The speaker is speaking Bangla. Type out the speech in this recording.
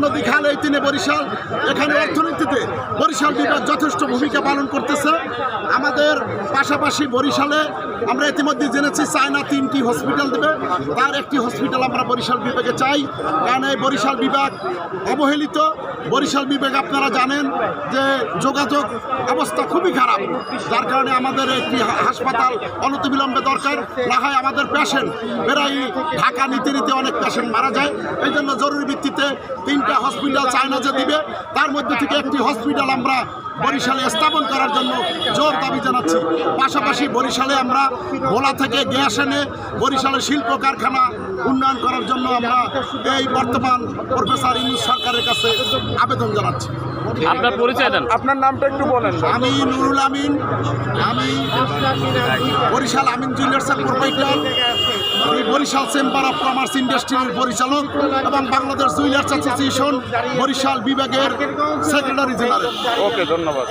নদী খাল এই তিনে বরিশাল, এখানে অর্থনীতিতে বরিশাল বিভাগ যথেষ্ট ভূমিকা পালন করতেছে। আমাদের পাশাপাশি বরিশালে আমরা ইতিমধ্যে জেনেছি চায়না 3টি হসপিটাল দেবে, তার একটি হসপিটাল আমরা বরিশাল বিভাগে চাই, কারণ এই বরিশাল বিভাগ অবহেলিত। বরিশাল বিভাগ আপনারা জানেন যে যোগাযোগ অবস্থা খুবই খারাপ, যার কারণে আমাদের একটি হাসপাতাল অনতিবিলম্বে দরকার। না হয় আমাদের পেশেন্ট প্রায় ঢাকা নিতে নিতে অনেক পেশেন্ট মারা যায়। এই জন্য জরুরি ভিত্তিতে 3টা হসপিটাল চায়না যে দিবে, তার মধ্যে থেকে একটি হসপিটাল আমরা বরিশালে স্থাপন করার জন্য জোর দাবি জানাচ্ছি। পাশাপাশি বরিশালে আমরা ভোলা থেকে গ্যাস এনে বরিশালের শিল্প কারখানা উন্নয়ন করার জন্য আমরা এই বর্তমান প্রফেসর ইউনূস সরকারের কাছে আবেদন জানাচ্ছি। আপনার পরিচয় দেন। আপনার নামটা একটু বলেন। আমি নুরুল আমিন, আমি বরিশাল আমিন জুয়েলার্সের প্রোপাইটার, আমি বরিশাল চেম্বার অফ কমার্স ইন্ডাস্ট্রির পরিচালক এবং বাংলাদেশ জুয়েলার্স অ্যাসোসিয়েশন বরিশাল বিভাগের সেক্রেটারি জেনারেল। ওকে, ধন্যবাদ।